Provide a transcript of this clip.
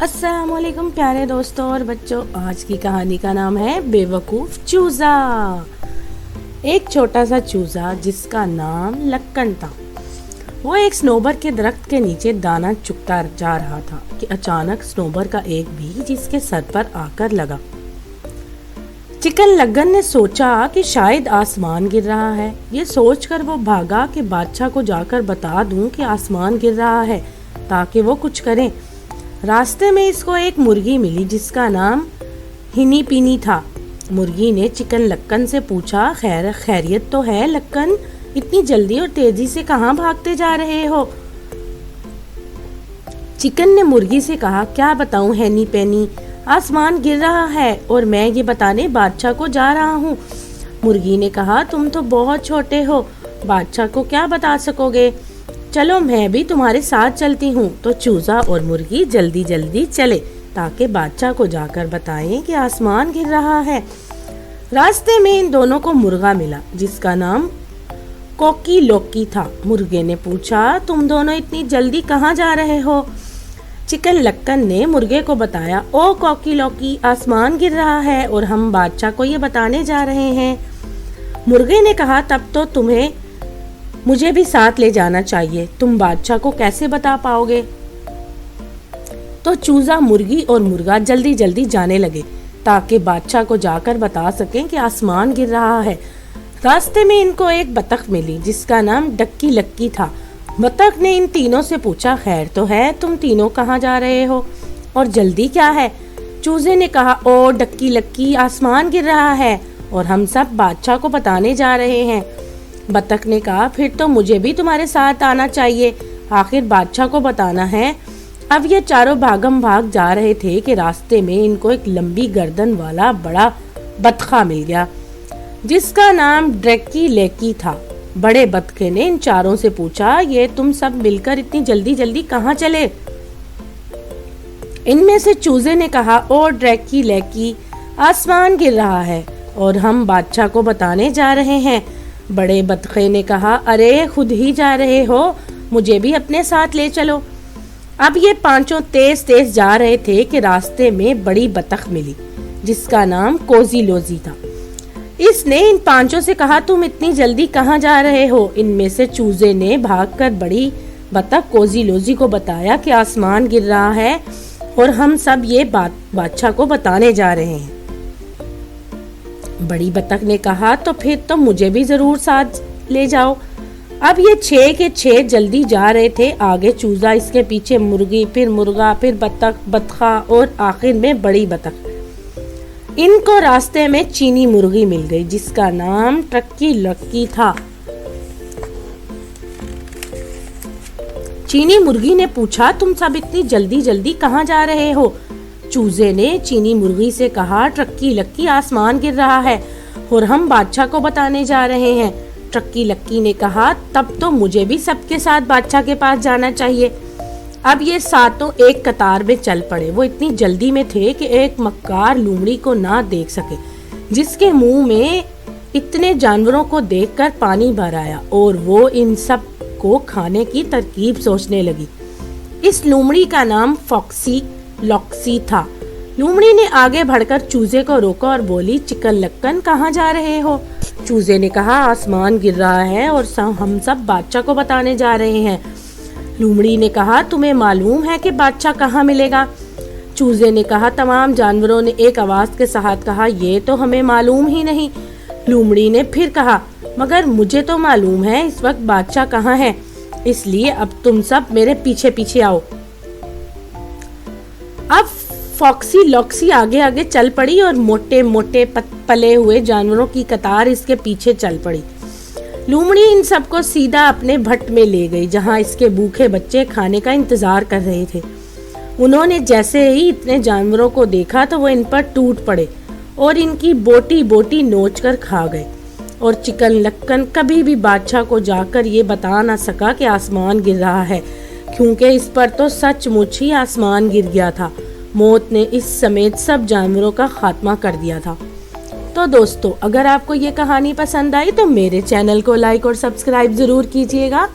السلام علیکم پیارے دوستوں اور بچوں، آج کی کہانی کا نام ہے بیوقوف چوزا۔ ایک چھوٹا سا چوزا جس کا نام لکن تھا، وہ ایک سنوبر کے درخت کے نیچے دانا چگتا جا رہا تھا کہ اچانک سنوبر کا ایک بیج اس کے سر پر آ کر لگا۔ چکن لگن نے سوچا کہ شاید آسمان گر رہا ہے۔ یہ سوچ کر وہ بھاگا کہ بادشاہ کو جا کر بتا دوں کہ آسمان گر رہا ہے تاکہ وہ کچھ کریں۔ راستے میں اس کو ایک مرغی ملی جس کا نام ہنی پینی تھا۔ مرغی نے چکن لکن سے پوچھا، خیریت تو ہے لکن؟ اتنی جلدی اور تیزی سے کہاں بھاگتے جا رہے ہو؟ چکن نے مرغی سے کہا، کیا بتاؤں ہنی پینی، آسمان گر رہا ہے اور میں یہ بتانے بادشاہ کو جا رہا ہوں۔ مرغی نے کہا، تم تو بہت چھوٹے ہو، بادشاہ کو کیا بتا سکو گے؟ چلو میں بھی تمہارے ساتھ چلتی ہوں۔ تو چوزا اور مرغی جلدی جلدی چلے تاکہ بادشاہ کو جا کر بتائیں کہ آسمان گر رہا ہے۔ راستے میں ان دونوں کو مرغا ملا جس کا نام کوکی لوکی تھا۔ مرغے نے پوچھا، تم دونوں اتنی جلدی کہاں جا رہے ہو؟ چکن لکن نے مرغے کو بتایا، او کوکی لوکی، آسمان گر رہا ہے اور ہم بادشاہ کو یہ بتانے جا رہے ہیں۔ مرغے نے کہا، تب تو تمہیں مجھے بھی ساتھ لے جانا چاہیے، تم بادشاہ کو کیسے بتا پاؤ گے؟ تو چوزا، مرغی اور مرغا جلدی جلدی جانے لگے تاکہ بادشاہ کو جا کر بتا سکیں کہ آسمان گر رہا ہے۔ راستے میں ان کو ایک بطخ ملی جس کا نام ڈکی لکی تھا۔ بطخ نے ان تینوں سے پوچھا، خیر تو ہے، تم تینوں کہاں جا رہے ہو اور جلدی کیا ہے؟ چوزے نے کہا، او ڈکی لکی، آسمان گر رہا ہے اور ہم سب بادشاہ کو بتانے جا رہے ہیں۔ بطخ نے کہا، پھر تو مجھے بھی تمہارے ساتھ آنا چاہیے، آخر بادشاہ کو بتانا ہے۔ اب یہ چاروں بھاگم بھاگ جا رہے تھے کہ راستے میں ان کو ایک لمبی گردن والا بڑا بطخہ مل گیا جس کا نام ڈریکی لیکی تھا۔ بڑے بطخے نے ان چاروں سے پوچھا، یہ تم سب مل کر اتنی جلدی جلدی کہاں چلے؟ ان میں سے چوزے نے کہا، او ڈریکی لیکی، آسمان گر رہا ہے اور ہم بادشاہ کو بتانے جا رہے ہیں۔ بڑے بطخے نے کہا، ارے خود ہی جا رہے ہو، مجھے بھی اپنے ساتھ لے چلو۔ اب یہ پانچوں تیز تیز جا رہے تھے کہ راستے میں بڑی بطخ ملی جس کا نام کوزی لوزی تھا۔ اس نے ان پانچوں سے کہا، تم اتنی جلدی کہاں جا رہے ہو؟ ان میں سے چوزے نے بھاگ کر بڑی بطخ کوزی لوزی کو بتایا کہ آسمان گر رہا ہے اور ہم سب یہ بات بادشاہ کو بتانے جا رہے ہیں۔ بڑی بطخ نے کہا، تو پھر تو مجھے بھی ضرور ساتھ لے جاؤ۔ اب یہ 6 کے 6 جلدی جا رہے تھے، آگے چوزا، اس کے پیچھے مرغی، پھر مرغا، پھر بطخ، بطخہ اور آخر میں بڑی بطخ۔ ان کو راستے میں چینی مرغی مل گئی جس کا نام ٹرکی لکی تھا۔ چینی مرغی نے پوچھا، تم سب اتنی جلدی جلدی کہاں جا رہے ہو؟ چوزے نے چینی مرغی سے کہا، ٹرکی لکی، آسمان گر رہا ہے اور ہم بادشاہ کو بتانے جا رہے ہیں۔ ٹرکی لکی نے کہا، تب تو مجھے بھی سب کے ساتھ بادشاہ کے پاس جانا چاہیے۔ اب یہ ساتوں ایک قطار میں چل پڑے۔ وہ اتنی جلدی میں تھے کہ ایک مکار لومڑی کو نہ دیکھ سکے جس کے منہ میں اتنے جانوروں کو دیکھ کر پانی بھر آیا اور وہ ان سب کو کھانے کی ترکیب سوچنے لگی۔ اس لومڑی کا نام فاکسی لوکسی تھا۔ لومڑی نے آگے بڑھ کر چوزے کو روکا اور بولی، چکن لکن، کہاں جا رہے ہو؟ چوزے نے کہا، آسمان گر رہا ہے اور ہم سب بادشاہ کو بتانے جا رہے ہیں۔ لومڑی نے کہا، تمہیں معلوم ہے کہ بادشاہ کہاں ملے گا؟ چوزے نے کہا، تمام جانوروں نے ایک آواز کے ساتھ کہا، یہ تو ہمیں معلوم ہی نہیں۔ لومڑی نے پھر کہا، مگر مجھے تو معلوم ہے اس وقت بادشاہ کہاں ہے، اس لیے اب تم سب میرے پیچھے پیچھے آؤ۔ اب فاکسی لوکسی آگے آگے چل پڑی اور موٹے موٹے پلے ہوئے جانوروں کی قطار اس کے پیچھے چل پڑی۔ لومڑی ان سب کو سیدھا اپنے بھٹ میں لے گئی جہاں اس کے بھوکے بچے کھانے کا انتظار کر رہے تھے۔ انہوں نے جیسے ہی اتنے جانوروں کو دیکھا تو وہ ان پر ٹوٹ پڑے اور ان کی بوٹی بوٹی نوچ کر کھا گئے۔ اور چکن لکن کبھی بھی بادشاہ کو جا کر یہ بتا نہ سکا کہ آسمان گر رہا ہے، کیونکہ اس پر تو سچ مچ ہی آسمان گر گیا تھا۔ موت نے اس سمیت سب جانوروں کا خاتمہ کر دیا تھا۔ تو دوستو، اگر آپ کو یہ کہانی پسند آئی تو میرے چینل کو لائک اور سبسکرائب ضرور کیجیے گا۔